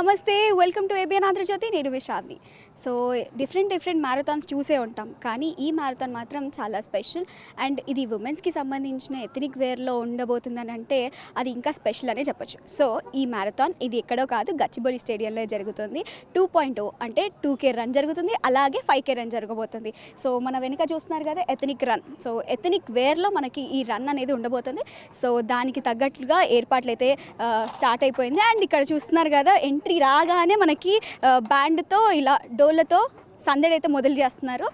నమస్తే, welcome to ABN Andhra Jyothi. నేను విశ్రావ్ని. So different marathons చూసే ఉంటాం, కానీ ఈ మ్యారథాన్ మాత్రం చాలా స్పెషల్. అండ్ ఇది ఉమెన్స్కి సంబంధించిన ఎథనిక్ వేర్లో ఉండబోతుందని అంటే అది ఇంకా స్పెషల్ అనే చెప్పొచ్చు. సో ఈ మ్యారథాన్ ఇది ఎక్కడో కాదు, గచ్చిబౌలి స్టేడియంలో జరుగుతుంది. 2.0 అంటే 2K రన్ జరుగుతుంది, అలాగే 5K రన్ జరగబోతుంది. సో మన వెనుక చూస్తున్నారు కదా ఎథనిక్ రన్. సో ఎథనిక్ వేర్లో మనకి ఈ రన్ అనేది ఉండబోతుంది. సో దానికి తగ్గట్లుగా ఏర్పాట్లు అయితే స్టార్ట్ అయిపోయింది. అండ్ ఇక్కడ చూస్తున్నారు కదా, ఎంట్రీ రాగానే మనకి బ్యాండ్తో ఇలా డోళ్ళతో సందడి అయితే మొదలు చేస్తున్నారు.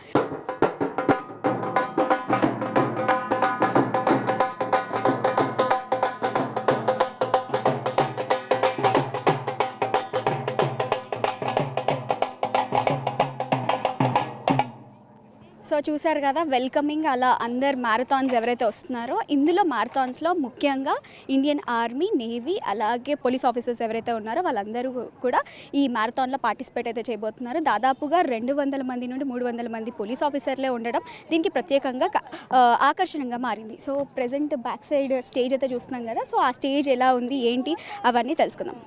సో చూసారు కదా, వెల్కమింగ్ అలా అందరు మ్యారథాన్స్ ఎవరైతే వస్తున్నారో, ఇందులో మ్యారథాన్స్లో ముఖ్యంగా ఇండియన్ ఆర్మీ, నేవీ, అలాగే పోలీస్ ఆఫీసర్స్ ఎవరైతే ఉన్నారో వాళ్ళందరూ కూడా ఈ మ్యారథాన్లో పార్టిసిపేట్ అయితే చేయబోతున్నారు. దాదాపుగా 200 మంది నుండి 300 మంది పోలీస్ ఆఫీసర్లే ఉండడం దీనికి ప్రత్యేకంగా ఆకర్షణగా మారింది. So present back side stage అయితే చూస్తున్నాం కదా, సో ఆ స్టేజ్ ఎలా ఉంది ఏంటి అవన్నీ తెలుసుకుందాం.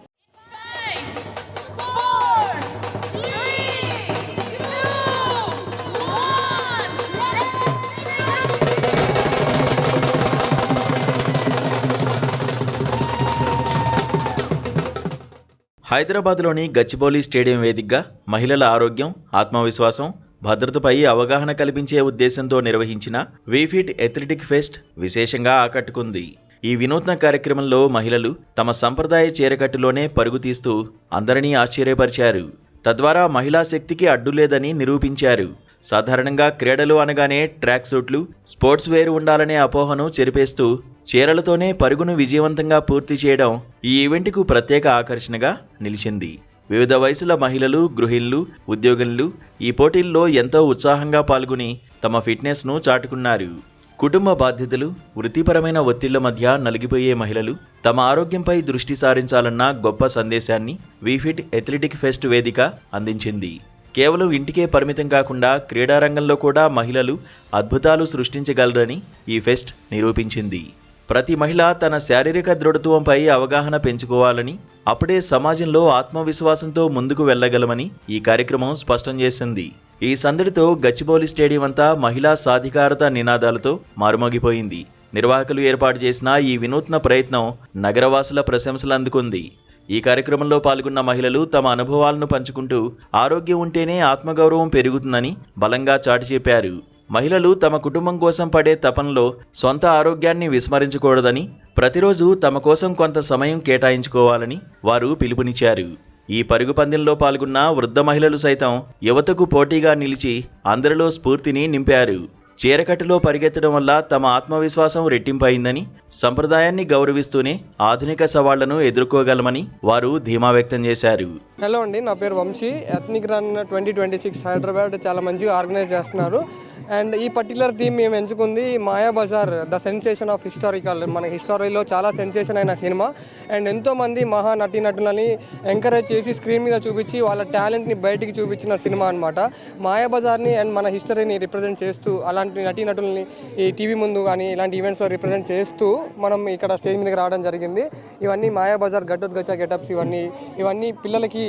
హైదరాబాద్లోని గచ్చిబౌలి స్టేడియం వేదికగా మహిళల ఆరోగ్యం, ఆత్మవిశ్వాసం, భద్రతపై అవగాహన కల్పించే ఉద్దేశంతో నిర్వహించిన వీఫిట్ ఎథ్లెటిక్ ఫెస్ట్ విశేషంగా ఆకట్టుకుంది. ఈ వినూత్న కార్యక్రమంలో మహిళలు తమ సంప్రదాయ చీరకట్టులోనే పరుగు తీస్తూ అందరినీ ఆశ్చర్యపరిచారు. తద్వారా మహిళా శక్తికి అడ్డులేదని నిరూపించారు. సాధారణంగా క్రీడలు అనగానే ట్రాక్ సూట్లు, స్పోర్ట్స్ వేర్ ఉండాలనే అపోహను చెరిపేస్తూ చీరలతోనే పరుగును విజయవంతంగా పూర్తి చేయడం ఈ ఈవెంట్కు ప్రత్యేక ఆకర్షణగా నిలిచింది. వివిధ వయసుల మహిళలు, గృహిణులు, ఉద్యోగులు ఈ పోటీల్లో ఎంతో ఉత్సాహంగా పాల్గొని తమ ఫిట్నెస్ను చాటుకున్నారు. కుటుంబ బాధ్యతలు, వృత్తిపరమైన ఒత్తిళ్ల మధ్య నలిగిపోయే మహిళలు తమ ఆరోగ్యంపై దృష్టి సారించాలన్న గొప్ప సందేశాన్ని వీఫిట్ ఎథ్లెటిక్ ఫెస్ట్ వేదిక అందించింది. కేవలం ఇంటికే పరిమితం కాకుండా క్రీడారంగంలో కూడా మహిళలు అద్భుతాలు సృష్టించగలరని ఈ ఫెస్ట్ నిరూపించింది. ప్రతి మహిళ తన శారీరక దృఢత్వంపై అవగాహన పెంచుకోవాలని, అప్పుడే సమాజంలో ఆత్మవిశ్వాసంతో ముందుకు వెళ్లగలమని ఈ కార్యక్రమం స్పష్టం చేసింది. ఈ సందడితో గచ్చిబౌలి స్టేడియం అంతా మహిళా సాధికారత నినాదాలతో మారుమోగిపోయింది. నిర్వాహకులు ఏర్పాటు చేసిన ఈ వినూత్న ప్రయత్నం నగరవాసుల ప్రశంసలు అందుకుంది. ఈ కార్యక్రమంలో పాల్గొన్న మహిళలు తమ అనుభవాలను పంచుకుంటూ ఆరోగ్యం ఉంటేనే ఆత్మగౌరవం పెరుగుతుందని బలంగా చాటి చెప్పారు. మహిళలు తమ కుటుంబం కోసం పడే తపనలో సొంత ఆరోగ్యాన్ని విస్మరించకూడదని, ప్రతిరోజు తమ కోసం కొంత సమయం కేటాయించుకోవాలని వారు పిలుపునిచ్చారు. ఈ పరుగు పందెంలో పాల్గొన్న వృద్ధ మహిళలు సైతం యువతకు పోటీగా నిలిచి అందరిలో స్ఫూర్తిని నింపారు. చీరకట్టులో పరిగెత్తడం వల్ల తమ ఆత్మవిశ్వాసం రెట్టింపయిందని, సంప్రదాయాన్ని గౌరవిస్తూనే ఆధునిక సవాళ్లను ఎదుర్కోగలమని వారు ధీమా వ్యక్తం చేశారు. హలో అండి, నా పేరు వంశీ. ఎథ్నిక్ రన్ 2026 హైదరాబాద్ చాలా మంచిగా ఆర్గనైజ్ చేస్తున్నారు. అండ్ ఈ పర్టికులర్ థీమ్ మేము ఎంచుకుంది Mayabazar, the sensation of historical. మన హిస్టరీలో చాలా సెన్సేషన్ అయిన సినిమా. అండ్ ఎంతోమంది మహా నటీనటులని ఎంకరేజ్ చేసి స్క్రీన్ మీద చూపించి వాళ్ళ టాలెంట్ని బయటికి చూపించిన సినిమా అనమాట. మాయాబజార్ని అండ్ మన హిస్టరీని రిప్రజెంట్ చేస్తూ, అలాంటి నటీనటులని ఈ టీవీ ముందు కానీ ఇలాంటి ఈవెంట్స్లో రిప్రజెంట్ చేస్తూ మనం ఇక్కడ స్టేజ్ మీదకి రావడం జరిగింది. ఇవన్నీ మాయాబజార్ గట్టొద్గచ్చా గెటప్స్. ఇవన్నీ పిల్లలకి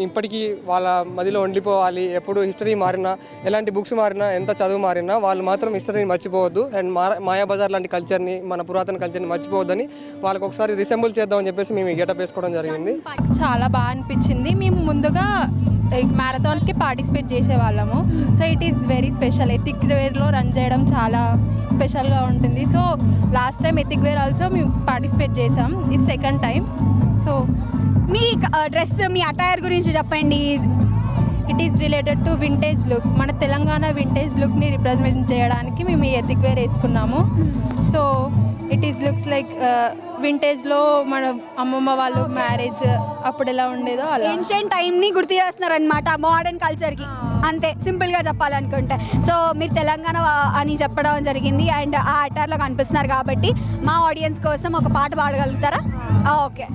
ఇప్పటికీ వాళ్ళ మదిలో ఉండిపోవాలి. ఎప్పుడు హిస్టరీ మారినా, ఎలాంటి బుక్స్ మారినా, ఎంత చదువు మారినా వాళ్ళు మాత్రం హిస్టరీని మర్చిపోవద్దు. అండ్ మాయాబజార్ లాంటి కల్చర్ని, మన పురాతన కల్చర్ని మర్చిపోవద్దని వాళ్ళకి ఒకసారి రిసెంబుల్ చేద్దామని చెప్పేసి మేము ఈ గెటప్ వేసుకోవడం జరిగింది. చాలా బాగా అనిపించింది. మేము ముందుగా మ్యారథాన్స్కి పార్టిసిపేట్ చేసేవాళ్ళము. So it is very special. Ethnic వేర్లో రన్ చేయడం చాలా స్పెషల్గా ఉంటుంది. So last time ethnic wear also మేము పార్టిసిపేట్ చేసాం. ఇది సెకండ్ టైం. సో మీ డ్రెస్, మీ అటైర్ గురించి చెప్పండి. It is related to vintage look. మన తెలంగాణ వింటేజ్ లుక్ని రిప్రజెంట్ చేయడానికి మేము ఈ ఎథిక్ వేర్ వేసుకున్నాము. So it is looks like వింటేజ్లో మన అమ్మమ్మ వాళ్ళు మ్యారేజ్ అప్పుడు ఎలా ఉండేదో అలా ఏన్షియంట్ టైంని గుర్తు చేస్తున్నారనమాట మోడర్న్ కల్చర్కి. అంతే సింపుల్గా చెప్పాలనుకుంటే. సో మీరు తెలంగాణ అని చెప్పడం జరిగింది అండ్ ఆ అటైర్లో కనిపిస్తున్నారు కాబట్టి మా ఆడియన్స్ కోసం ఒక పాట పాడగలుగుతారా? ఓకే.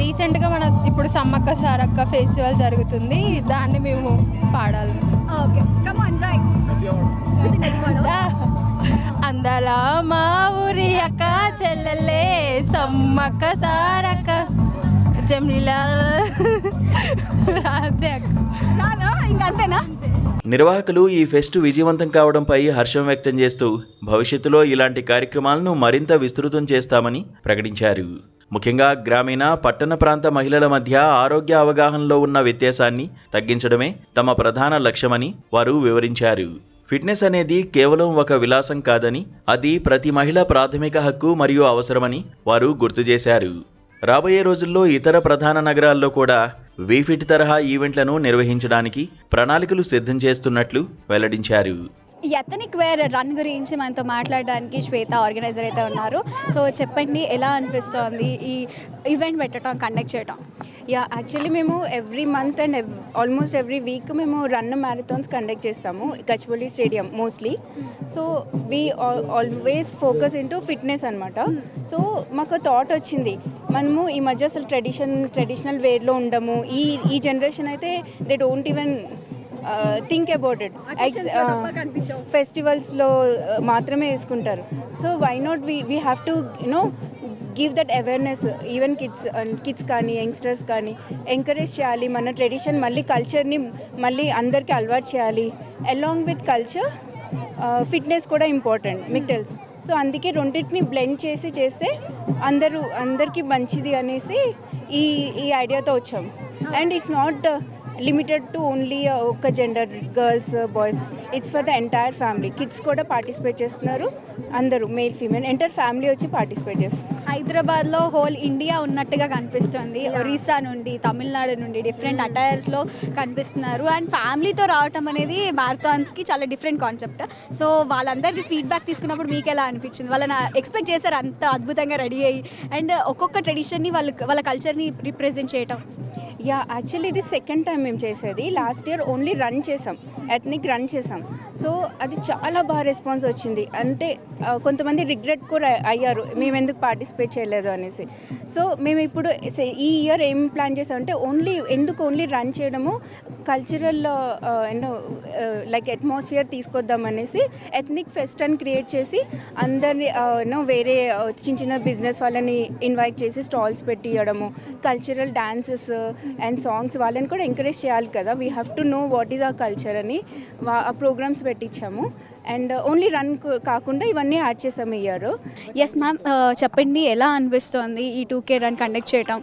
రీసెంట్గా మన ఇప్పుడు సమ్మక్క సారక్క ఫెస్టివల్ జరుగుతుంది, దాన్ని మేము పాడాలి. Okay, come on try. అందాల మా ఊరి అక్క చెల్లెల్లే సమ్మక్క సారక్క జమ్రిలా అంతే అక్క. రానా ఇంకా అంతేనా? నిర్వాహకులు ఈ ఫెస్ట్ విజయవంతం కావడంపై హర్షం వ్యక్తం చేస్తూ భవిష్యత్తులో ఇలాంటి కార్యక్రమాలను మరింత విస్తృతం చేస్తామని ప్రకటించారు. ముఖ్యంగా గ్రామీణ, పట్టణ ప్రాంత మహిళల మధ్య ఆరోగ్య అవగాహనలో ఉన్న వ్యత్యాసాన్ని తగ్గించడమే తమ ప్రధాన లక్ష్యమని వారు వివరించారు. ఫిట్నెస్ అనేది కేవలం ఒక విలాసం కాదని, అది ప్రతి మహిళ ప్రాథమిక హక్కు మరియు అవసరమని వారు గుర్తు చేశారు. రాబోయే రోజుల్లో ఇతర ప్రధాన నగరాల్లో కూడా వీఫిట్ తరహా ఈవెంట్లను నిర్వహించడానికి ప్రణాళికలు సిద్ధం చేస్తున్నట్లు వెల్లడించారు. ఈ ఎథనిక్ వేర్ రన్ గురించి మనతో మాట్లాడడానికి శ్వేత ఆర్గనైజర్ అయితే ఉన్నారు. సో చెప్పండి, ఎలా అనిపిస్తోంది ఈ ఈవెంట్ పెట్టడం, కండక్ట్ చేయడం? యా, యాక్చువల్లీ మేము every month and almost every week మేము రన్ మ్యారథాన్స్ కండక్ట్ చేస్తాము Gachibowli stadium mostly. So we always focus into fitness అనమాట. సో మాకు థాట్ వచ్చింది, మనము ఈ మధ్య అసలు ట్రెడిషనల్ వేర్లో ఉండము. ఈ జనరేషన్ అయితే they don't even think about it. ఫెస్టివల్స్లో మాత్రమే వేసుకుంటారు. So why not we have to you know give that awareness. Even kids కానీ యంగ్స్టర్స్ కానీ ఎంకరేజ్ చేయాలి. మన ట్రెడిషన్ మళ్ళీ కల్చర్ని మళ్ళీ అందరికీ అలవాటు చేయాలి. అలాంగ్ విత్ కల్చర్ ఫిట్నెస్ కూడా ఇంపార్టెంట్, మీకు తెలుసు. సో అందుకే రెండింటిని బ్లెండ్ చేస్తే అందరికీ మంచిది అనేసి ఈ ఐడియాతో వచ్చాం. And it's not limited to only ఒక gender, girls boys, it's for the entire family. Kids కూడా పార్టిసిపేట్ చేస్తున్నారు, అందరూ మేల్ ఫీమేల్ ఎంటైర్ ఫ్యామిలీ వచ్చి పార్టిసిపేట్ చేస్తున్నారు. హైదరాబాద్లో హోల్ ఇండియా ఉన్నట్టుగా కనిపిస్తుంది. ఒరిస్సా నుండి, తమిళనాడు నుండి డిఫరెంట్ అటైర్స్లో కనిపిస్తున్నారు. అండ్ ఫ్యామిలీతో రావటం అనేది మ్యారథాన్స్కి చాలా డిఫరెంట్ కాన్సెప్ట్. సో వాళ్ళందరికీ ఫీడ్బ్యాక్ తీసుకున్నప్పుడు మీకు ఎలా అనిపించింది? వాళ్ళని ఎక్స్పెక్ట్ చేశారు అంత అద్భుతంగా రెడీ అయ్యి అండ్ ఒక్కొక్క ట్రెడిషన్ని వాళ్ళ కల్చర్ని రిప్రజెంట్ చేయటం? యా, యాక్చువల్లీ ఇది సెకండ్ టైం మేము చేసేది. లాస్ట్ ఇయర్ ఓన్లీ రన్ చేసాం, ఎథనిక్ రన్ చేసాం. సో అది చాలా బాగా రెస్పాన్స్ వచ్చింది. అంటే కొంతమంది రిగ్రెట్ కూడా అయ్యారు, మేము ఎందుకు పార్టిసిపేట్ చేయలేదు అనేసి. సో మేము ఇప్పుడు ఈ ఇయర్ ఏం ప్లాన్ చేసామంటే ఓన్లీ రన్ చేయడము, కల్చరల్ లైక్ అట్మాస్ఫియర్ తీసుకొద్దాం అనేసి ఎథనిక్ ఫెస్ట్ అని క్రియేట్ చేసి అందరినీ వేరే చిన్న బిజినెస్ వాళ్ళని ఇన్వైట్ చేసి స్టాల్స్ పెట్టియడము, కల్చరల్ డాన్సెస్ అండ్ సాంగ్స్ వాళ్ళని కూడా ఎంకరేజ్ చేయాలి కదా. We have to know what is our culture అని ఆ ప్రోగ్రామ్స్ పెట్టించాము. అండ్ ఓన్లీ రన్ కాకుండా ఇవన్నీ యాడ్ చేసాము ఈ ఇయర్. ఎస్ మ్యామ్, చెప్పండి ఎలా అనిపిస్తోంది ఈ 2K రన్ కండక్ట్ చేయటం,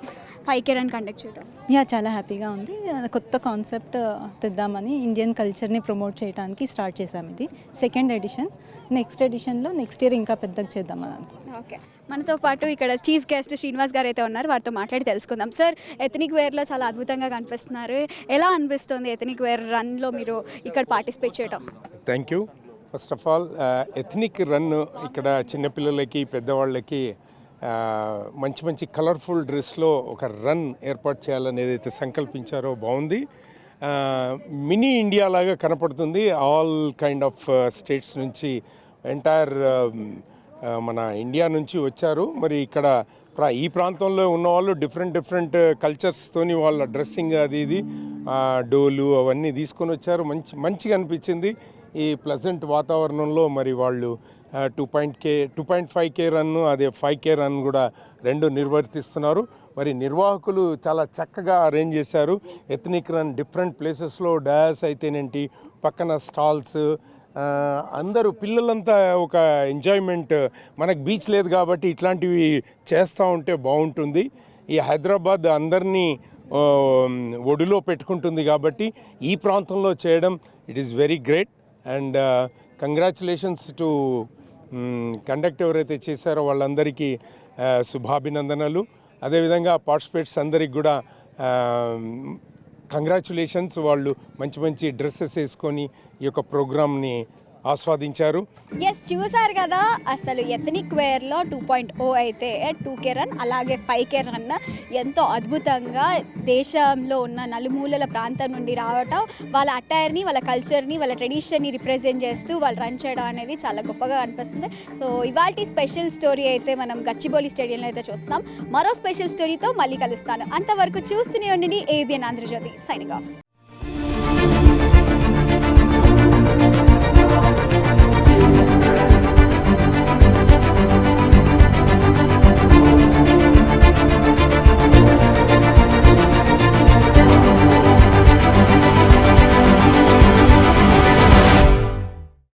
5K రన్ కండక్ట్ చేయటం? యా, చాలా హ్యాపీగా ఉంది. కొత్త కాన్సెప్ట్ తెద్దామని ఇండియన్ కల్చర్ని ప్రమోట్ చేయడానికి స్టార్ట్ చేసాం. ఇది సెకండ్ ఎడిషన్. నెక్స్ట్ ఎడిషన్లో నెక్స్ట్ ఇయర్ ఇంకా పెద్దగా చేద్దామని అనుకుంటున్నాం. ఓకే, మనతో పాటు ఇక్కడ చీఫ్ గెస్ట్ శ్రీనివాస్ గారు అయితే ఉన్నారు. వారితో మాట్లాడి తెలుసుకుందాం. సార్, ఎథనిక్ వేర్లో చాలా అద్భుతంగా కనిపిస్తున్నారు. ఎలా అనిపిస్తుంది ఎథనిక్ వేర్ రన్లో మీరు ఇక్కడ పార్టిసిపేట్ చేయటం? Thank you. First of all ethnic run ఇక్కడ చిన్నపిల్లలకి, పెద్దవాళ్ళకి మంచి మంచి కలర్ఫుల్ డ్రెస్లో ఒక రన్ ఏర్పాటు చేయాలని ఏదైతే సంకల్పించారో బాగుంది. మినీ ఇండియా లాగా కనపడుతుంది. ఆల్ కైండ్ ఆఫ్ స్టేట్స్ నుంచి ఎంటైర్ మన ఇండియా నుంచి వచ్చారు. మరి ఇక్కడ ఈ ప్రాంతంలో ఉన్నవాళ్ళు డిఫరెంట్ కల్చర్స్తోని వాళ్ళ డ్రెస్సింగ్ అది ఇది డోలు అవన్నీ తీసుకొని వచ్చారు. మంచిగా అనిపించింది. ఈ ప్లెజెంట్ వాతావరణంలో మరి వాళ్ళు 2.5K రన్, అదే 5K రన్ కూడా రెండు నిర్వర్తిస్తున్నారు. మరి నిర్వాహకులు చాలా చక్కగా అరేంజ్ చేశారు. ఎథనిక్ రన్ డిఫరెంట్ ప్లేసెస్లో డాన్స్ అయితేనేంటి, పక్కన స్టాల్స్, అందరూ పిల్లలంతా ఒక ఎంజాయ్మెంట్. మనకు బీచ్ లేదు కాబట్టి ఇట్లాంటివి చేస్తూ ఉంటే బాగుంటుంది. ఈ హైదరాబాద్ అందరినీ ఒడిలో పెట్టుకుంటుంది కాబట్టి ఈ ప్రాంతంలో చేయడం it is very great. And congratulations to conduct ఎవరైతే చేశారో వాళ్ళందరికీ శుభాభినందనలు. అదేవిధంగా పార్టిసిపేట్స్ అందరికి కూడా కంగ్రాచులేషన్స్. వాళ్ళు మంచి డ్రెస్సెస్ వేసుకొని ఈ యొక్క ప్రోగ్రామ్ని ఆస్వాదించారు. ఎస్, చూసారు కదా, అసలు ఎథనిక్ వేర్లో 2.0 అయితే 2K రన్, అలాగే 5K రన్ ఎంతో అద్భుతంగా దేశంలో ఉన్న నలుమూలల ప్రాంతం నుండి రావటం, వాళ్ళ అటైర్ని, వాళ్ళ కల్చర్ని, వాళ్ళ ట్రెడిషన్ని రిప్రజెంట్ చేస్తూ వాళ్ళు రన్ చేయడం అనేది చాలా గొప్పగా అనిపిస్తుంది. సో ఇవాల్టి స్పెషల్ స్టోరీ అయితే మనం గచ్చిబౌలి స్టేడియంలో అయితే చూస్తున్నాం. మరో స్పెషల్ స్టోరీతో మళ్ళీ కలుస్తాను. అంతవరకు చూస్తూనే ఉండండి ABN ఆంధ్రజ్యోతి. Signing off.